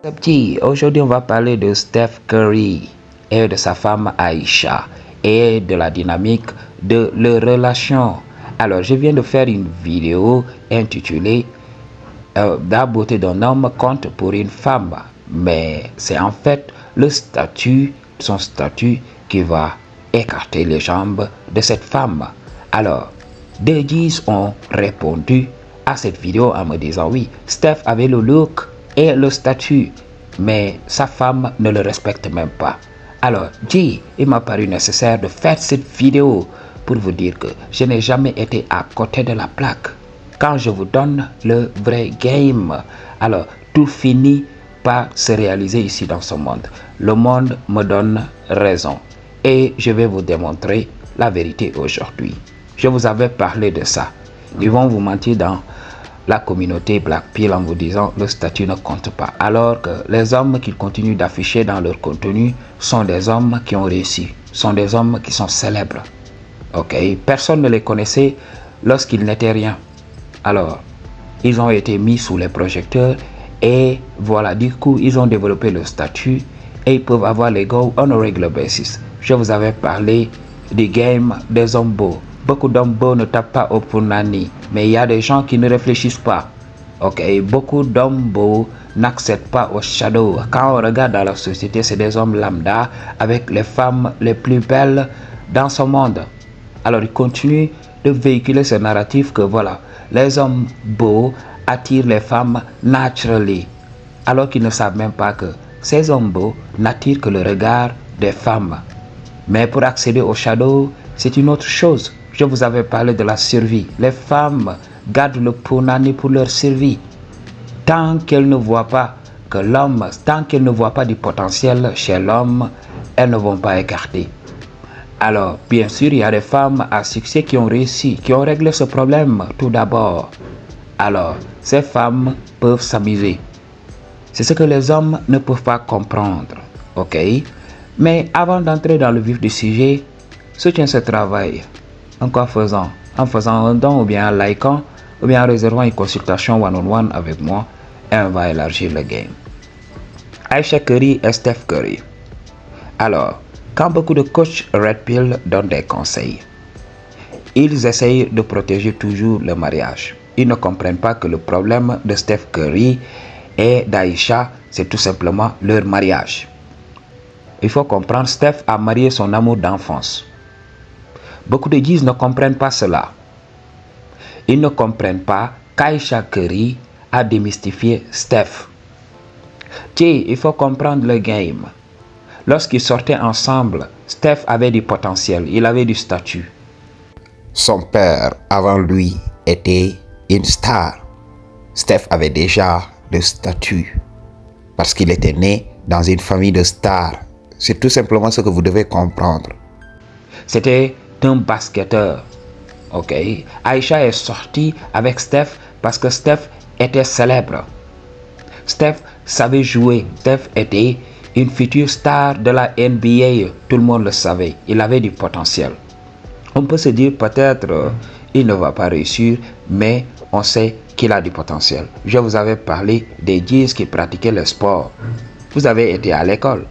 Petit, aujourd'hui on va parler de Steph Curry et de sa femme Aisha et de la dynamique de leur relation. Alors je viens de faire une vidéo intitulée La beauté d'un homme compte pour une femme, mais c'est en fait son statut qui va écarter les jambes de cette femme. Alors, des G's ont répondu à cette vidéo en me disant oui, Steph avait le look et le statut, mais sa femme ne le respecte même pas. Alors, G, il m'a paru nécessaire de faire cette vidéo pour vous dire que je n'ai jamais été à côté de la plaque. Quand je vous donne le vrai game, alors tout finit par se réaliser ici dans ce monde. Le monde me donne raison et je vais vous démontrer la vérité aujourd'hui. Je vous avais parlé de ça. Ils vont vous mentir dans la communauté Black Pill en vous disant le statut ne compte pas. Alors que les hommes qu'ils continuent d'afficher dans leur contenu sont des hommes qui ont réussi, sont des hommes qui sont célèbres. Ok, personne ne les connaissait lorsqu'ils n'étaient rien. Alors, ils ont été mis sous les projecteurs et voilà, du coup, ils ont développé le statut et ils peuvent avoir les go on a regular basis. Je vous avais parlé du game des hommes beaux. Beaucoup d'hommes beaux ne tapent pas au punani, mais il y a des gens qui ne réfléchissent pas. Ok, beaucoup d'hommes beaux n'accèdent pas au shadow. Quand on regarde dans la société, c'est des hommes lambda avec les femmes les plus belles dans ce monde. Alors, ils continuent de véhiculer ce narratif que voilà, les hommes beaux attirent les femmes naturally, alors qu'ils ne savent même pas que ces hommes beaux n'attirent que le regard des femmes. Mais pour accéder au shadow, c'est une autre chose. Je vous avais parlé de la survie. Les femmes gardent le punani pour leur survie. Tant qu'elles ne voient pas que l'homme, tant qu'elles ne voient pas du potentiel chez l'homme, elles ne vont pas écarter. Alors, bien sûr, il y a des femmes à succès qui ont réussi, qui ont réglé ce problème tout d'abord. Alors, ces femmes peuvent s'amuser. C'est ce que les hommes ne peuvent pas comprendre. Ok? Mais avant d'entrer dans le vif du sujet, soutiens ce travail. En quoi faisant? En faisant un don ou bien en likant ou bien en réservant une consultation one-on-one avec moi et on va élargir le game. Aisha Curry et Steph Curry. Alors, quand beaucoup de coachs Red Pill donnent des conseils, ils essayent de protéger toujours le mariage. Ils ne comprennent pas que le problème de Steph Curry et d'Aisha, c'est tout simplement leur mariage. Il faut comprendre, Steph a marié son amour d'enfance. Beaucoup de G's ne comprennent pas cela. Ils ne comprennent pas qu'Aisha Curry a démystifié Steph. Il faut comprendre le game. Lorsqu'ils sortaient ensemble, Steph avait du potentiel, il avait du statut. Son père, avant lui, était une star. Steph avait déjà le statut parce qu'il était né dans une famille de stars. C'est tout simplement ce que vous devez comprendre. C'était un basketteur. Ok. Aisha est sortie avec Steph parce que Steph était célèbre. Steph savait jouer. Steph était une future star de la NBA. Tout le monde le savait. Il avait du potentiel. On peut se dire peut-être il ne va pas réussir, mais on sait qu'il a du potentiel. Je vous avais parlé des G's qui pratiquaient le sport. Vous avez été à l'école.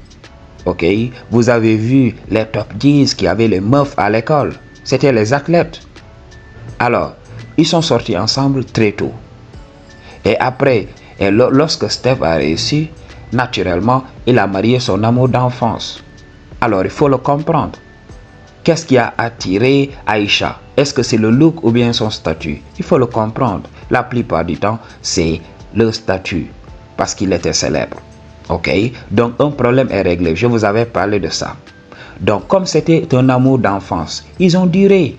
Ok, vous avez vu les top G's qui avaient les meufs à l'école. C'était les athlètes. Alors, ils sont sortis ensemble très tôt. Et après, lorsque Steph a réussi, naturellement, il a marié son amour d'enfance. Alors, il faut le comprendre. Qu'est-ce qui a attiré Aisha? Est-ce que c'est le look ou bien son statut? Il faut le comprendre. La plupart du temps, c'est le statut. Parce qu'il était célèbre. Ok? Donc, un problème est réglé. Je vous avais parlé de ça. Donc, comme c'était un amour d'enfance, ils ont duré.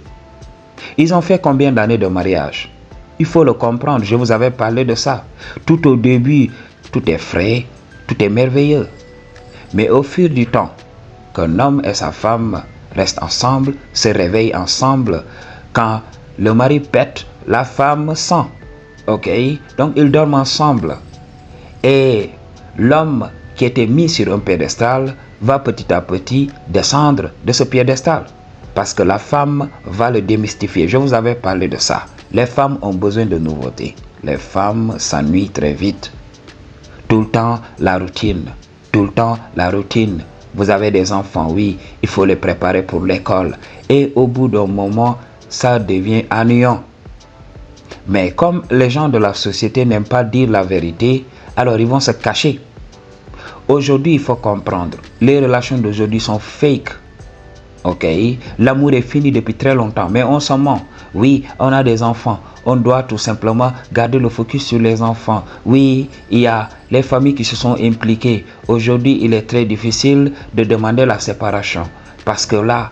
Ils ont fait combien d'années de mariage? Il faut le comprendre. Je vous avais parlé de ça. Tout au début, tout est frais, tout est merveilleux. Mais au fur du temps, qu'un homme et sa femme restent ensemble, se réveillent ensemble, quand le mari pète, la femme sent. Ok? Donc, ils dorment ensemble. Et l'homme qui était mis sur un piédestal va petit à petit descendre de ce piédestal. Parce que la femme va le démystifier. Je vous avais parlé de ça. Les femmes ont besoin de nouveautés. Les femmes s'ennuient très vite. Tout le temps, la routine. Tout le temps, la routine. Vous avez des enfants, oui, il faut les préparer pour l'école. Et au bout d'un moment, ça devient ennuyant. Mais comme les gens de la société n'aiment pas dire la vérité, alors ils vont se cacher. Aujourd'hui, il faut comprendre, les relations d'aujourd'hui sont fake. Ok, l'amour est fini depuis très longtemps, mais on s'en ment. Oui, on a des enfants, on doit tout simplement garder le focus sur les enfants. Oui, il y a les familles qui se sont impliquées. Aujourd'hui, il est très difficile de demander la séparation parce que là,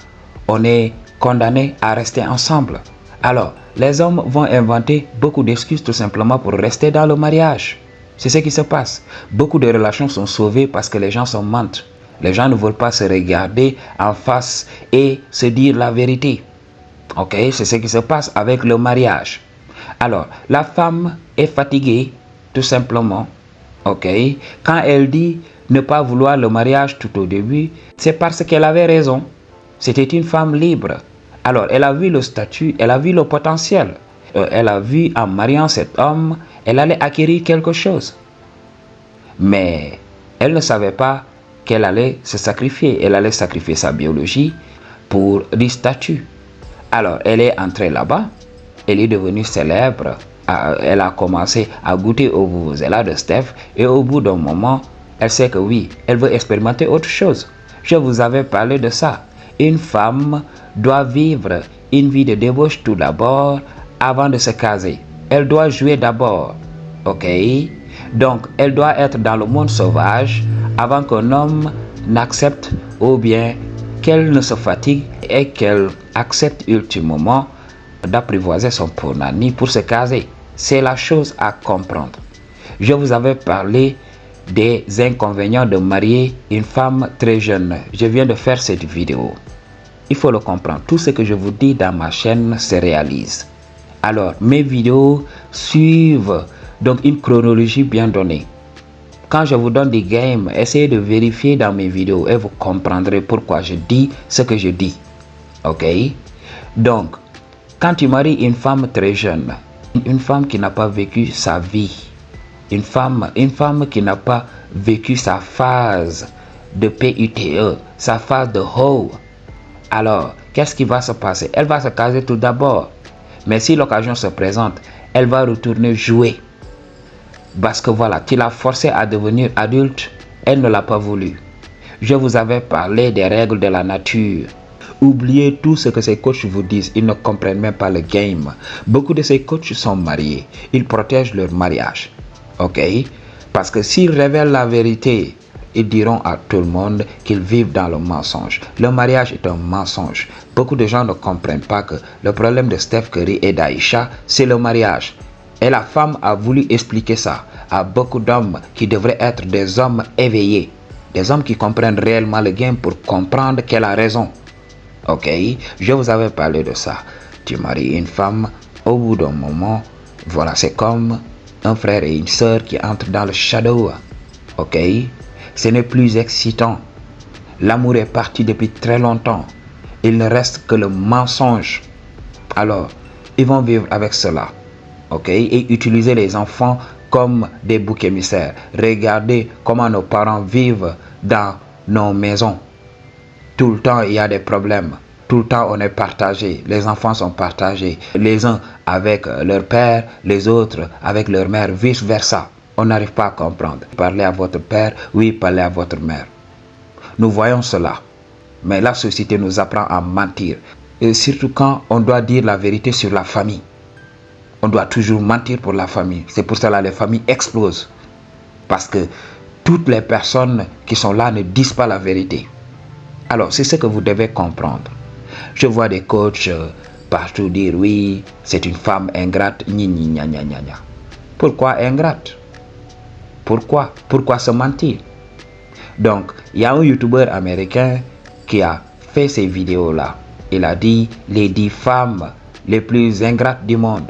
on est condamné à rester ensemble. Alors, les hommes vont inventer beaucoup d'excuses tout simplement pour rester dans le mariage. C'est ce qui se passe. Beaucoup de relations sont sauvées parce que les gens se mentent. Les gens ne veulent pas se regarder en face et se dire la vérité. Ok, c'est ce qui se passe avec le mariage. Alors, la femme est fatiguée, tout simplement. Ok, quand elle dit ne pas vouloir le mariage tout au début, c'est parce qu'elle avait raison. C'était une femme libre. Alors, elle a vu le statut, elle a vu le potentiel. Elle a vu en mariant cet homme, elle allait acquérir quelque chose. Mais elle ne savait pas qu'elle allait se sacrifier. Elle allait sacrifier sa biologie pour du statut. Alors, elle est entrée là-bas. Elle est devenue célèbre. Elle a commencé à goûter au vuvuzela de Steph. Et au bout d'un moment, elle sait que oui, elle veut expérimenter autre chose. Je vous avais parlé de ça. Une femme doit vivre une vie de débauche tout d'abord avant de se caser. Elle doit jouer d'abord. Ok? Donc, elle doit être dans le monde sauvage avant qu'un homme n'accepte ou bien qu'elle ne se fatigue et qu'elle accepte ultimement d'apprivoiser son punani pour se caser. C'est la chose à comprendre. Je vous avais parlé des inconvénients de marier une femme très jeune. Je viens de faire cette vidéo. Il faut le comprendre. Tout ce que je vous dis dans ma chaîne se réalise. Alors, mes vidéos suivent donc une chronologie bien donnée. Quand je vous donne des games, essayez de vérifier dans mes vidéos et vous comprendrez pourquoi je dis ce que je dis. Ok? Donc, quand tu maries une femme très jeune, une femme qui n'a pas vécu sa vie, une femme qui n'a pas vécu sa phase de PUTE, sa phase de hoe, alors, qu'est-ce qui va se passer? Elle va se caser tout d'abord. Mais si l'occasion se présente, elle va retourner jouer. Parce que voilà, tu l'as forcée à devenir adulte, elle ne l'a pas voulu. Je vous avais parlé des règles de la nature. Oubliez tout ce que ces coachs vous disent, ils ne comprennent même pas le game. Beaucoup de ces coachs sont mariés, ils protègent leur mariage. Ok? Parce que s'ils révèlent la vérité, ils diront à tout le monde qu'ils vivent dans le mensonge. Le mariage est un mensonge. Beaucoup de gens ne comprennent pas que le problème de Steph Curry et d'Aïcha, c'est le mariage. Et la femme a voulu expliquer ça à beaucoup d'hommes qui devraient être des hommes éveillés. Des hommes qui comprennent réellement le game pour comprendre qu'elle a raison. Ok, je vous avais parlé de ça. Tu maries une femme, au bout d'un moment, voilà, c'est comme un frère et une sœur qui entrent dans le shadow. Ok, ce n'est plus excitant. L'amour est parti depuis très longtemps. Il ne reste que le mensonge. Alors, ils vont vivre avec cela. Ok, et utiliser les enfants comme des boucs émissaires. Regardez comment nos parents vivent dans nos maisons. Tout le temps, il y a des problèmes. Tout le temps, on est partagé. Les enfants sont partagés. Les uns avec leur père, les autres avec leur mère, vice-versa. On n'arrive pas à comprendre. Parlez à votre père, oui, parlez à votre mère. Nous voyons cela. Mais la société nous apprend à mentir. Et surtout quand on doit dire la vérité sur la famille. On doit toujours mentir pour la famille. C'est pour cela que les familles explosent. Parce que toutes les personnes qui sont là ne disent pas la vérité. Alors, c'est ce que vous devez comprendre. Je vois des coachs partout dire oui, c'est une femme ingrate. Pourquoi ingrate? Pourquoi se mentir? Donc, il y a un youtubeur américain qui a fait ces vidéos-là. Il a dit les 10 femmes les plus ingrates du monde.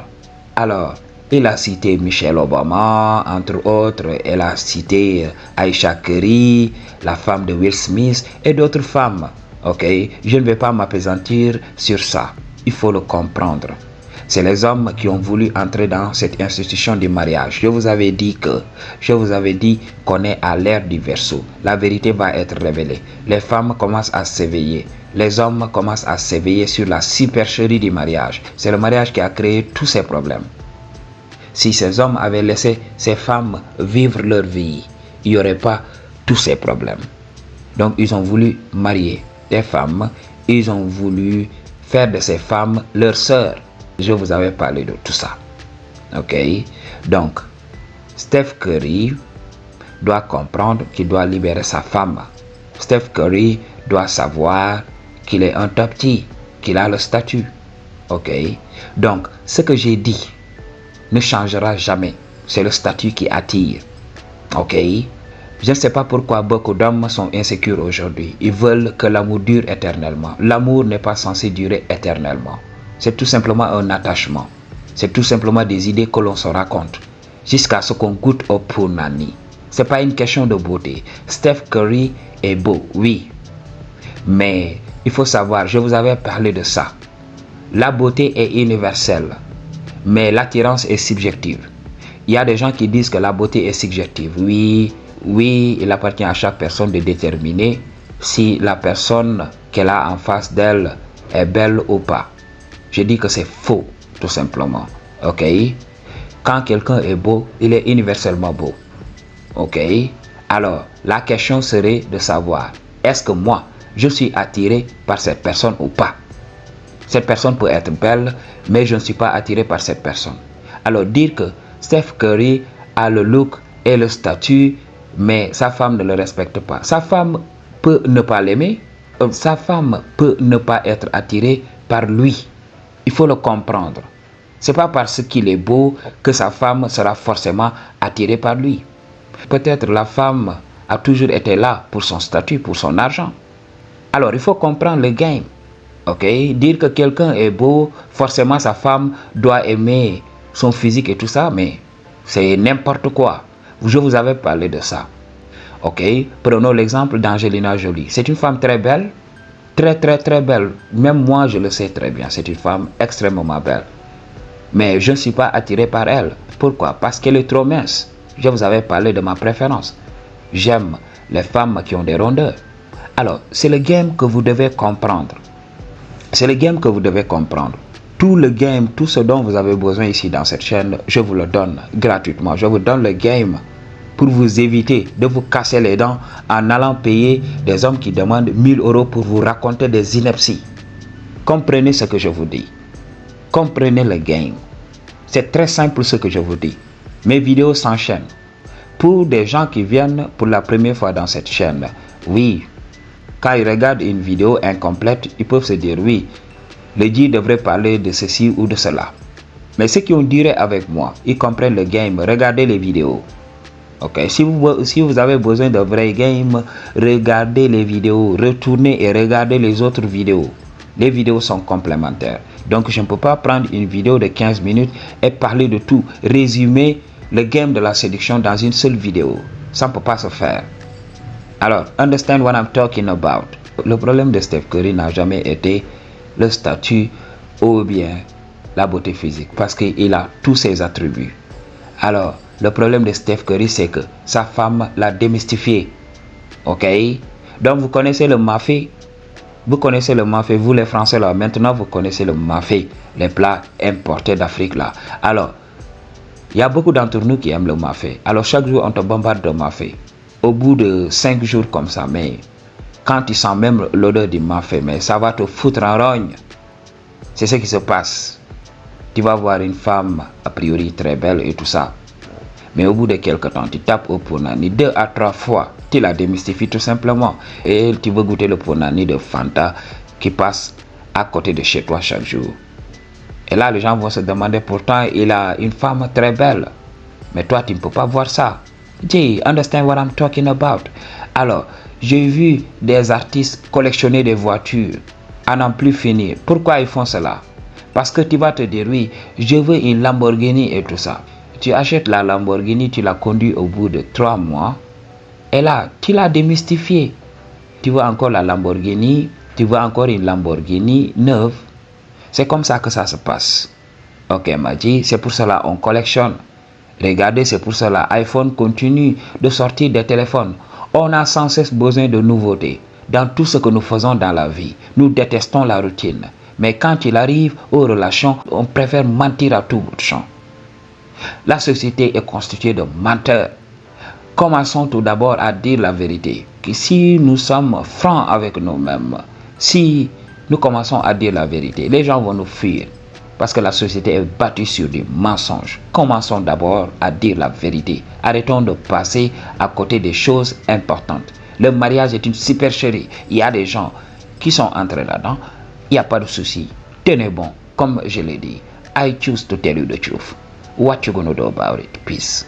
Alors, il a cité Michelle Obama, entre autres. Elle a cité Aïcha Curry, la femme de Will Smith et d'autres femmes. Ok, je ne vais pas m'appesantir sur ça. Il faut le comprendre. C'est les hommes qui ont voulu entrer dans cette institution du mariage. Je vous avais dit qu'on est à l'ère du Verseau. La vérité va être révélée. Les femmes commencent à s'éveiller. Les hommes commencent à s'éveiller sur la supercherie du mariage. C'est le mariage qui a créé tous ces problèmes. Si ces hommes avaient laissé ces femmes vivre leur vie, il n'y aurait pas tous ces problèmes. Donc ils ont voulu marier des femmes. Ils ont voulu faire de ces femmes leurs sœurs. Je vous avais parlé de tout ça. Ok? Donc, Steph Curry doit comprendre qu'il doit libérer sa femme. Steph Curry doit savoir qu'il est un top T, qu'il a le statut. Ok? Donc, ce que j'ai dit ne changera jamais. C'est le statut qui attire. Ok? Je ne sais pas pourquoi beaucoup d'hommes sont insécures aujourd'hui. Ils veulent que l'amour dure éternellement. L'amour n'est pas censé durer éternellement. C'est tout simplement un attachement. C'est tout simplement des idées que l'on se raconte. Jusqu'à ce qu'on goûte au punani. Ce n'est pas une question de beauté. Steph Curry est beau, oui. Mais il faut savoir, je vous avais parlé de ça. La beauté est universelle. Mais l'attirance est subjective. Il y a des gens qui disent que la beauté est subjective. Oui, il appartient à chaque personne de déterminer si la personne qu'elle a en face d'elle est belle ou pas. Je dis que c'est faux, tout simplement. Ok? Quand quelqu'un est beau, il est universellement beau. Ok? Alors, la question serait de savoir, est-ce que moi, je suis attiré par cette personne ou pas? Cette personne peut être belle, mais je ne suis pas attiré par cette personne. Alors, dire que Steph Curry a le look et le statut, mais sa femme ne le respecte pas. Sa femme peut ne pas l'aimer. Sa femme peut ne pas être attirée par lui. Il faut le comprendre. C'est pas parce qu'il est beau que sa femme sera forcément attirée par lui. Peut-être la femme a toujours été là pour son statut, pour son argent. Alors, il faut comprendre le game. Ok? Dire que quelqu'un est beau, forcément sa femme doit aimer son physique et tout ça, mais c'est n'importe quoi. Je vous avais parlé de ça. Ok? Prenons l'exemple d'Angelina Jolie. C'est une femme très belle. Très belle. Même moi, je le sais très bien. C'est une femme extrêmement belle. Mais je ne suis pas attiré par elle. Pourquoi? Parce qu'elle est trop mince. Je vous avais parlé de ma préférence. J'aime les femmes qui ont des rondeurs. Alors, c'est le game que vous devez comprendre. C'est le game que vous devez comprendre. Tout le game, tout ce dont vous avez besoin ici dans cette chaîne, je vous le donne gratuitement. Je vous donne le game pour vous éviter de vous casser les dents en allant payer des hommes qui demandent 1000 € pour vous raconter des inepties. Comprenez ce que je vous dis. Comprenez le game. C'est très simple ce que je vous dis. Mes vidéos s'enchaînent. Pour des gens qui viennent pour la première fois dans cette chaîne, oui, quand ils regardent une vidéo incomplète, ils peuvent se dire oui, le G devrait parler de ceci ou de cela. Mais ceux qui ont duré avec moi, ils comprennent le game. Regardez les vidéos. Ok, si vous avez besoin de vrai game, regardez les vidéos, retournez et regardez les autres vidéos. Les vidéos sont complémentaires. Donc je ne peux pas prendre une vidéo de 15 minutes et parler de tout, résumer le game de la séduction dans une seule vidéo. Ça ne peut pas se faire. Alors, understand what I'm talking about. Le problème de Steph Curry n'a jamais été le statut ou bien la beauté physique, parce qu'il a tous ses attributs. Alors, le problème de Steph Curry, c'est que sa femme l'a démystifié. Ok? Donc, vous connaissez le mafé. Vous connaissez le mafé, vous les Français là. Maintenant, vous connaissez le mafé, les plats importés d'Afrique là. Alors, il y a beaucoup d'entre nous qui aiment le mafé. Alors, chaque jour, on te bombarde de mafé. Au bout de 5 jours comme ça, mais quand tu sens même l'odeur du mafé, mais ça va te foutre en rogne. C'est ce qui se passe. Tu vas voir une femme, a priori très belle et tout ça. Mais au bout de quelques temps, tu tapes au punani 2 à 3 fois. Tu la démystifies tout simplement. Et tu veux goûter le punani de Fanta qui passe à côté de chez toi chaque jour. Et là, les gens vont se demander, pourtant, il a une femme très belle. Mais toi, tu ne peux pas voir ça. Jay, understand what I'm talking about? Alors, j'ai vu des artistes collectionner des voitures à n'en plus finir. Pourquoi ils font cela? Parce que tu vas te dire, oui, je veux une Lamborghini et tout ça. Tu achètes la Lamborghini, tu la conduis au bout de 3 mois. Et là, tu l'as démystifié. Tu veux encore la Lamborghini, tu veux encore une Lamborghini neuve. C'est comme ça que ça se passe. Ok, m'a dit, c'est pour cela on collectionne. Regardez, c'est pour cela iPhone continue de sortir des téléphones. On a sans cesse besoin de nouveautés. Dans tout ce que nous faisons dans la vie, nous détestons la routine. Mais quand il arrive aux relations, on préfère mentir à tout bout de champ. La société est constituée de menteurs. Commençons tout d'abord à dire la vérité. Que si nous sommes francs avec nous-mêmes, si nous commençons à dire la vérité, les gens vont nous fuir. Parce que la société est bâtie sur des mensonges. Commençons d'abord à dire la vérité. Arrêtons de passer à côté des choses importantes. Le mariage est une supercherie. Il y a des gens qui sont entrés là-dedans. Il n'y a pas de souci. Tenez bon. Comme je l'ai dit, I choose to tell you the truth. What you gonna do about it? Peace.